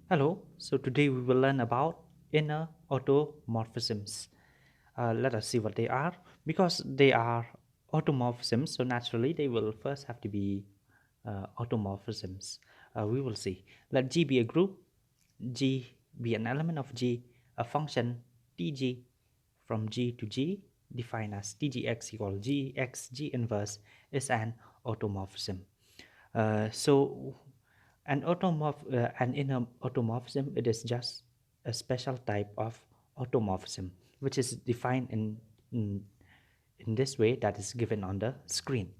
Hello, so today we will learn about inner automorphisms. Let us see what they are. Because they are automorphisms, so naturally they will first have to be automorphisms. We will see. Let G be a group, G be an element of G, a function Tg from G to G defined as Tgx equal Gx G inverse is an automorphism. So an inner automorphism, it is just a special type of automorphism which is defined in this way that is given on the screen.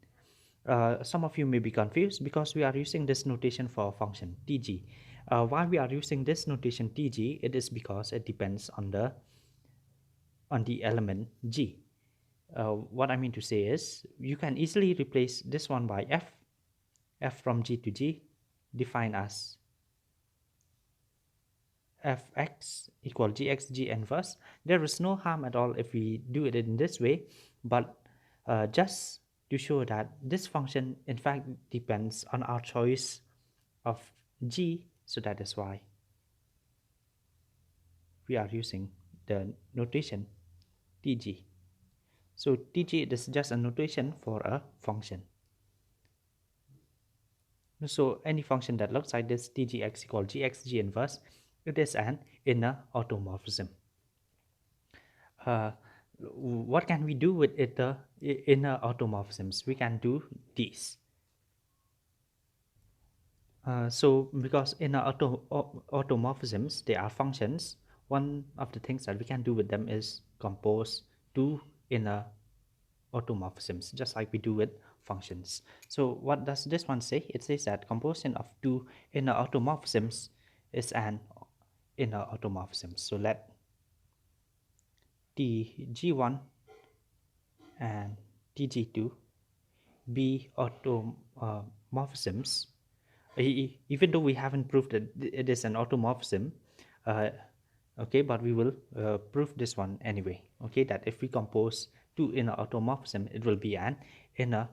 Some of you may be confused because we are using this notation for a function tg. Why we are using this notation tg? It is because it depends on the element g. What I mean to say is you can easily replace this one by f from g to g defined as fx equal gx g inverse. There is no harm at all if we do it in this way, but just to show that this function in fact depends on our choice of g, so that is why we are using the notation tg. So tg is just a notation for a function. So any function that looks like this, tgx equal gx g inverse, it is an inner automorphism. What can we do with it, the inner automorphisms? We can do these. So because inner automorphisms, they are functions, one of the things that we can do with them is compose two inner automorphisms, just like we do with functions. So what does this one say? It says that composition of two inner automorphisms is an inner automorphism. So let tg1 and tg2 be automorphisms. Even though we haven't proved that it is an automorphism, okay, but we will prove this one anyway, okay, that if we compose two inner automorphism, it will be an inner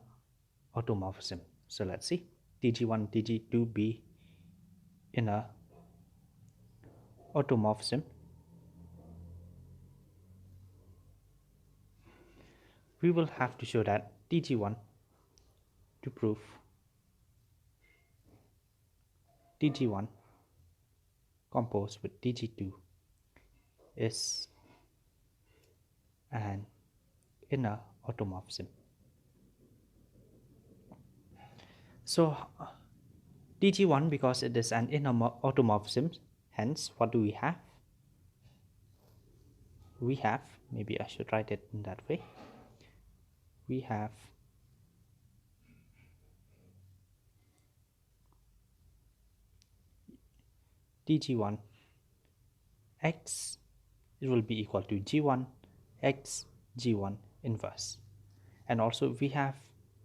automorphism. So let's see, tg1 tg2 be inner automorphism. We will have to show that tg1 to prove tg1 composed with tg2 is an inner automorphism. So tg1, because it is an inner automorphism, hence what do we have? We have, maybe I should write it in that way, we have tg1 x, it will be equal to g1 x g1 inverse, and also we have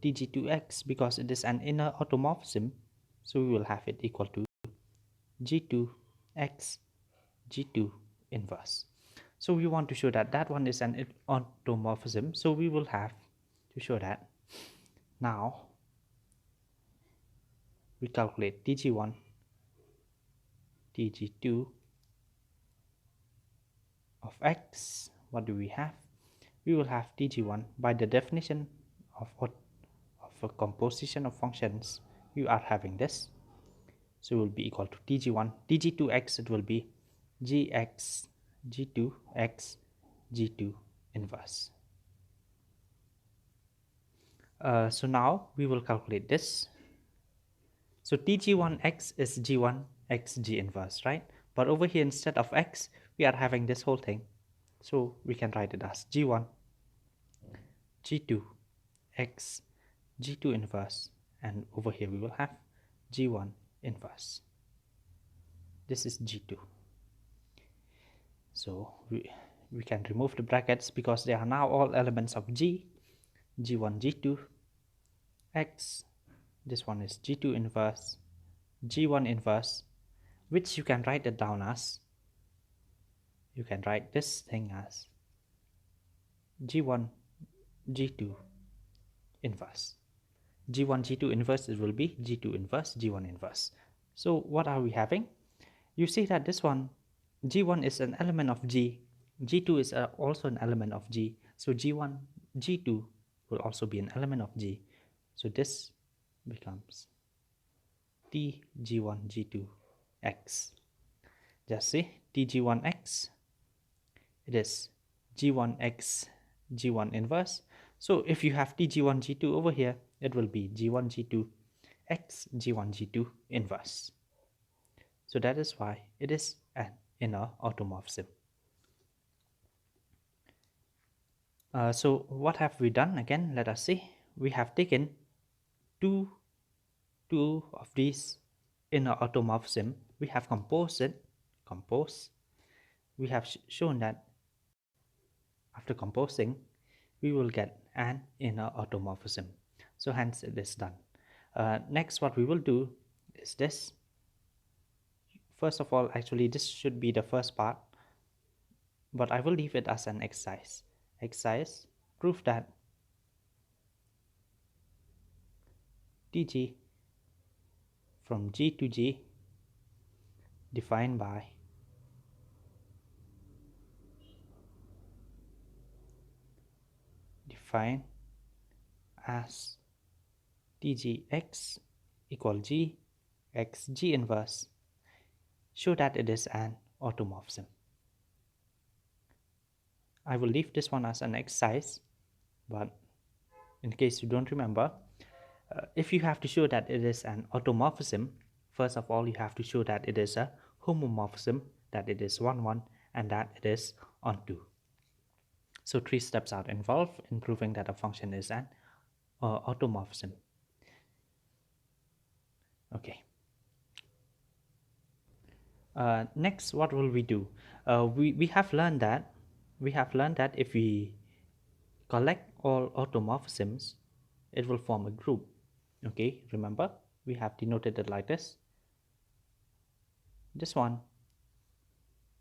tg2x, because it is an inner automorphism, so we will have it equal to g2 x g2 inverse. So we want to show that that one is an automorphism, so we will have to show that. Now we calculate tg1 tg2 of x. What do we have? We will have tg1, by the definition of a composition of functions, we are having this, so it will be equal to tg1 tg2x, it will be gx g2x g2 inverse. So now we will calculate this. So tg1x is g1 x g inverse, right? But over here, instead of x, we are having this whole thing, so we can write it as g1 g2 x g2 inverse, and over here we will have g1 inverse. This is g2. So we can remove the brackets because they are now all elements of g1 g2 x, this one is g2 inverse g1 inverse, which you can write it down as, you can write this thing as g1 g2 inverse. g1 g2 inverse, it will be g2 inverse g1 inverse. So what are we having? you see that this one, G1 is an element of G, G2 is also an element of G, so G1, G2 will also be an element of G. So this becomes TG1, G2, X. Just see, TG1X, it is G1X, G1 inverse. So if you have TG1, G2 over here, it will be G1, G2, X, G1, G2 inverse. So that is why it is an inner automorphism. So what have we done again? Let us see. We have taken two of these inner automorphism. We have composed it. We have shown that after composing, we will get an inner automorphism. So hence it is done. Next, what we will do is this. First of all, actually this should be the first part, but I will leave it as an exercise. Exercise, prove that Tg from G to G defined by as Tgx equal G x G inverse, show that it is an automorphism. I will leave this one as an exercise, but in case you don't remember, if you have to show that it is an automorphism, first of all you have to show that it is a homomorphism, that it is 1 1, and that it is on 2. So 3 steps are involved in proving that a function is an automorphism. Okay. Next, what will we do? We have learned that if we collect all automorphisms, it will form a group. Okay, remember we have denoted it like this. This one,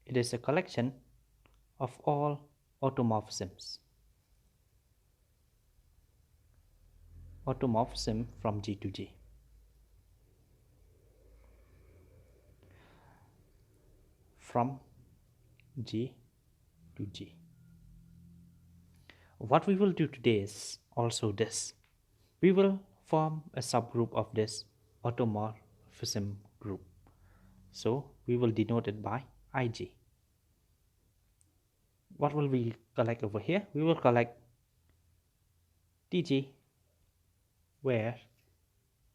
it is a collection of all automorphisms. Automorphism from G to G. From G to G. What we will do today is also this. We will form a subgroup of this automorphism group. So we will denote it by Ig. What will we collect over here? We will collect Tg, where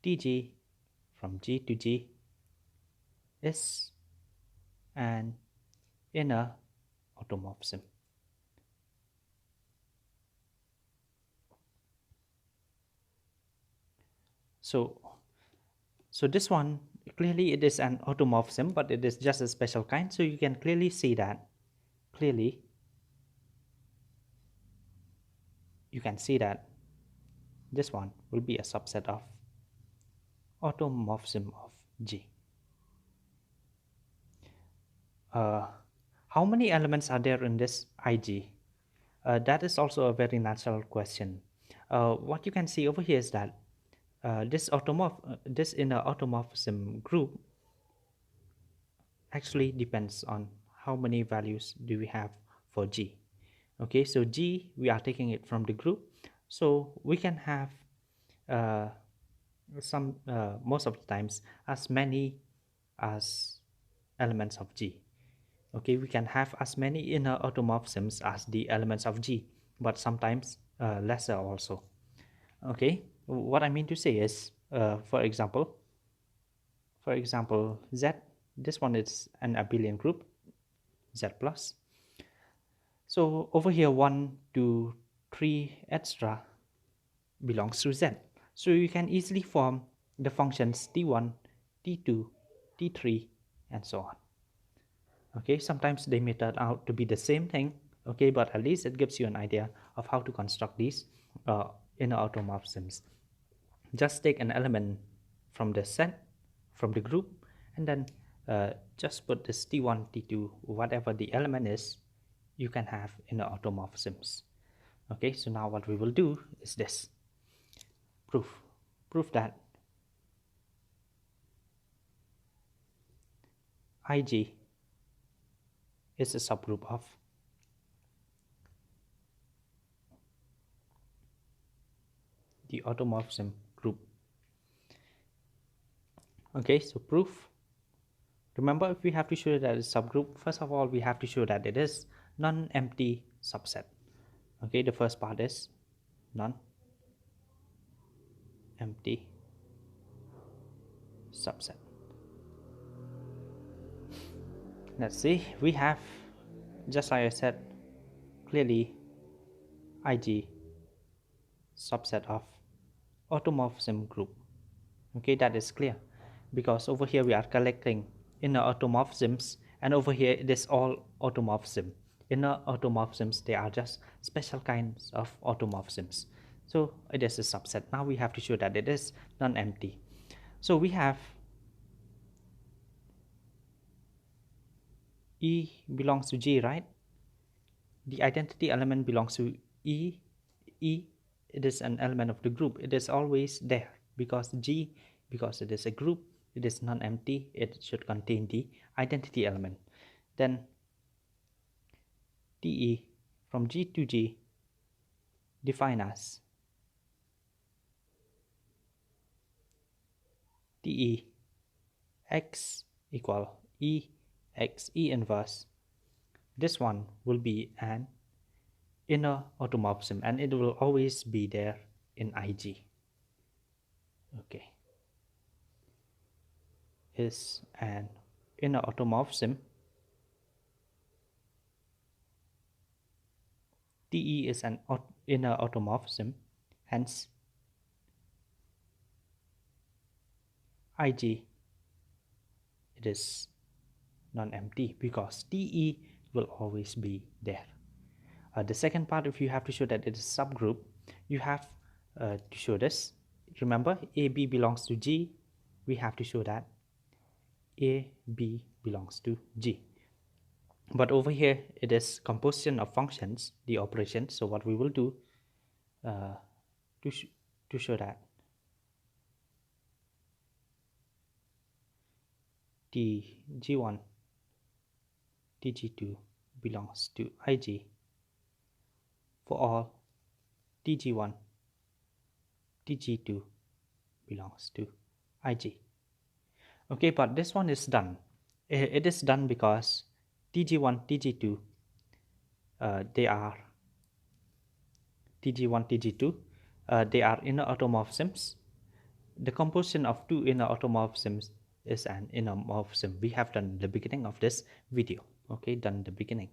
Tg from G to G is an inner automorphism. So this one, clearly it is an automorphism, but it is just a special kind. So you can clearly see that. You can see that this one will be a subset of automorphism of G. How many elements are there in this Ig? That is also a very natural question. What you can see over here is that this inner automorphism group actually depends on how many values do we have for G. Okay, so G, we are taking it from the group, so we can have most of the times as many as elements of G. Okay, we can have as many inner automorphisms as the elements of G, but sometimes lesser also. Okay, what I mean to say is, for example, Z, this one is an abelian group, Z plus. So over here 1, 2, 3, etc. belongs to Z. So you can easily form the functions T1, T2, T3, and so on. Okay, sometimes they may turn out to be the same thing, okay, but at least it gives you an idea of how to construct these inner automorphisms. Just take an element from the set, from the group, and then just put this T1, T2, whatever the element is, you can have inner automorphisms. Okay, so now what we will do is this. Proof that Ig is a subgroup of the automorphism group. Okay, so proof. Remember, if we have to show that it's subgroup, first of all, we have to show that it is non-empty subset. Okay, the first part is non-empty subset. Let's see, we have, just like I said, clearly Ig subset of automorphism group. Okay, that is clear because over here we are collecting inner automorphisms, and over here it is all automorphism. Inner automorphisms, they are just special kinds of automorphisms. So it is a subset. Now we have to show that it is non-empty. So we have E belongs to G, right? The identity element belongs to E. It is an element of the group. It is always there because G, because it is a group, it is non-empty, it should contain the identity element. Then TE from G to G define as TE X equal E X E inverse. This one will be an inner automorphism and it will always be there in Ig. Okay, is an inner automorphism. TE is an inner automorphism, hence Ig it is non-empty because TE will always be there. The second part, if you have to show that it is subgroup, you have to show this. Remember, AB belongs to G. We have to show that AB belongs to G. But over here, it is composition of functions, the operation. So what we will do to show that TG1, TG2 belongs to Ig for all TG1, TG2 belongs to Ig. Okay, but this one is done. It is done because TG1, TG2, they are TG1, TG2, they are inner automorphisms. The composition of two inner automorphisms is an inner morphism. We have done the beginning of this video. Okay, done the beginning.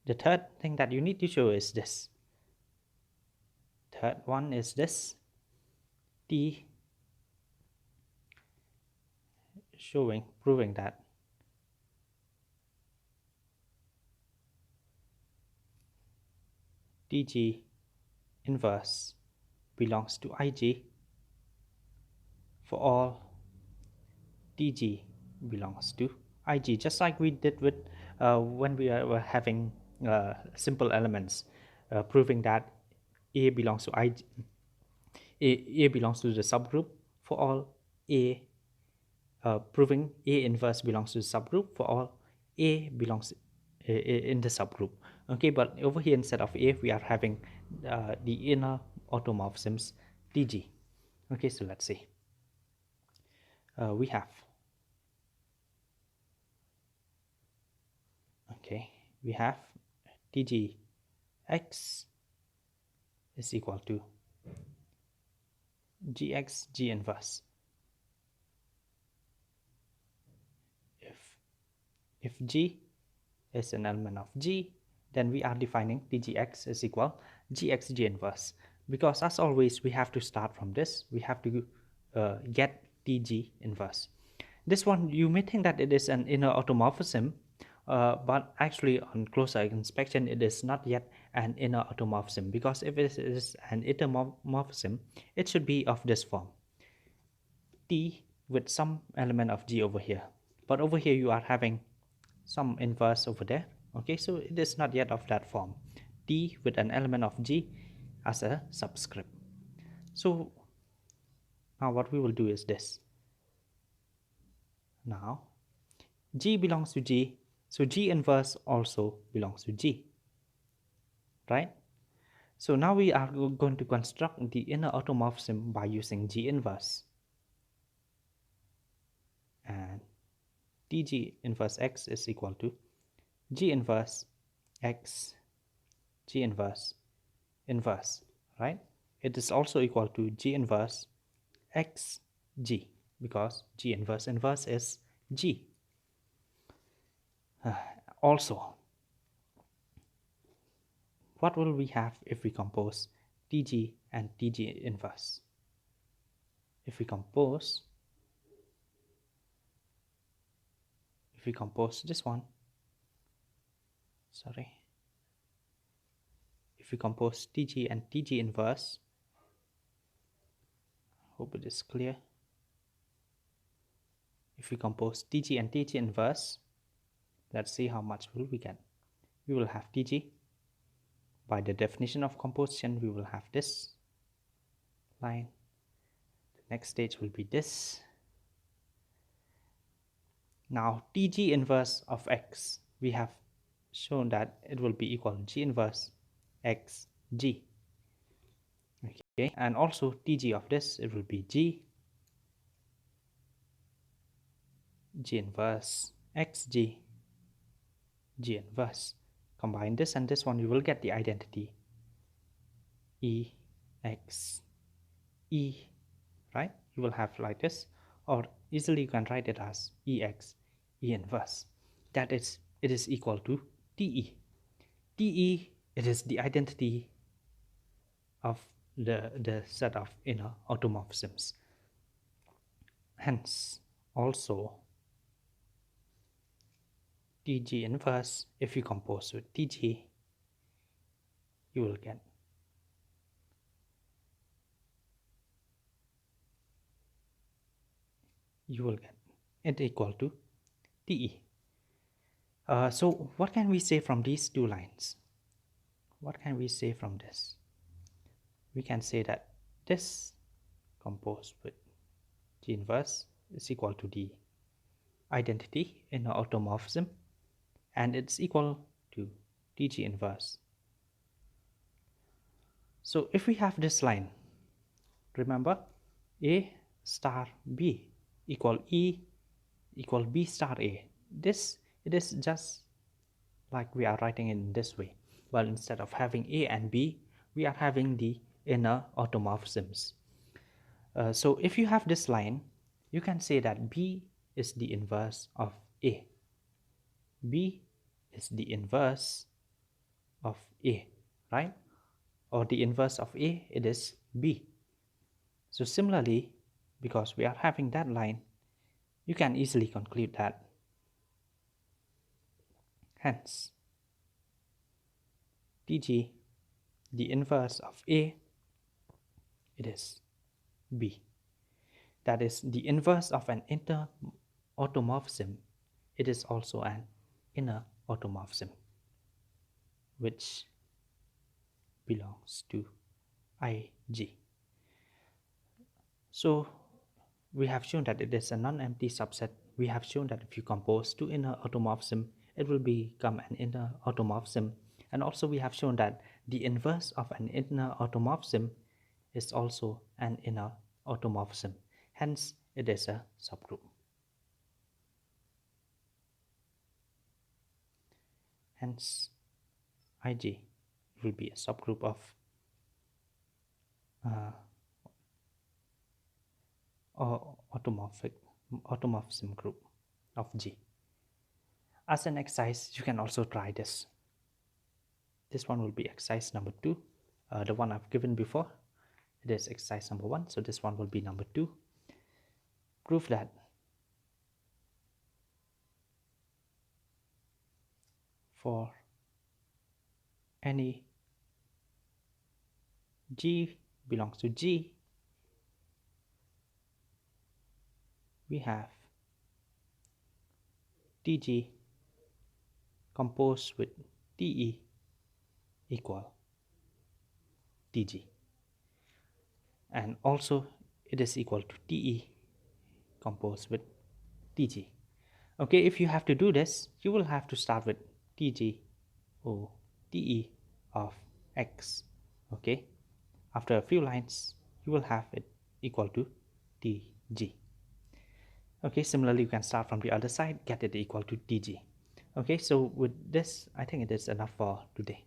The third thing that you need to show is this. Third one is this. T proving that TG inverse belongs to Ig for all TG belongs to Ig, just like we did with when we were having simple elements, proving that A belongs to Ig, A belongs to the subgroup for all A, proving A inverse belongs to the subgroup for all A belongs in the subgroup. Okay, but over here instead of A, we are having the inner automorphisms TG. Okay, so let's see. We have TG X is equal to Gx G inverse. If G is an element of G, then we are defining TGX is equal Gx G inverse. Because as always, we have to start from this. We have to get TG inverse. This one, you may think that it is an inner automorphism, but actually on closer inspection, it is not yet an inner automorphism, because if it is an inner morphism, it should be of this form. T with some element of G over here. But over here, you are having some inverse over there. Okay, so it is not yet of that form. T with an element of G as a subscript. So Now what we will do is this. Now G belongs to G, so G inverse also belongs to G, right? So now we are going to construct the inner automorphism by using G inverse. And dg inverse x is equal to G inverse x, G inverse inverse, right? It is also equal to G inverse x G, because G inverse inverse is G. Also, what will we have if we compose Tg and Tg inverse? If we compose this one, if we compose Tg and Tg inverse, hope it is clear. If we compose Tg and Tg inverse, let's see how much will we get. We will have Tg. By the definition of composition, we will have this line. The next stage will be this. Now Tg inverse of x, we have shown that it will be equal to G inverse x G. Okay, and also Tg of this, it will be G inverse xg, G inverse. Combine this and this one, you will get the identity E x E, right? You will have like this, or easily you can write it as Ex E inverse. That is, it is equal to Te. Te, it is the identity of the set of inner automorphisms. Hence, also Tg inverse, if you compose with Tg, you will get it equal to Te. So what can we say from these two lines? What can we say from this? We can say that this composed with G inverse is equal to the identity in the automorphism, and it's equal to Tg inverse. So if we have this line, remember A star B equal E equal B star A. This, it is just like we are writing in this way, but instead of having A and B, we are having the inner automorphisms. So if you have this line, you can say that B is the inverse of A. B is the inverse of A, right? Or the inverse of A, it is B. So similarly, because we are having that line, you can easily conclude that. Hence, Tg, the inverse of A, it is B. That is the inverse of an inner automorphism. It is also an inner automorphism, which belongs to Ig. So we have shown that it is a non-empty subset. We have shown that if you compose two inner automorphisms, it will become an inner automorphism. And also we have shown that the inverse of an inner automorphism is also an inner automorphism. Hence, it is a subgroup. Hence, Ig will be a subgroup of automorphism group of G. As an exercise, you can also try this. This one will be exercise number 2. The one I've given before, it is exercise number 1. So this one will be number 2. Prove that for any G belongs to G, we have Tg composed with Te equal Tg. And also it is equal to te composed with tg. Okay, if you have to do this, you will have to start with tg or te of x. Okay, after a few lines you will have it equal to tg. Okay, similarly you can start from the other side, get it equal to tg. Okay, so with this I think it is enough for today.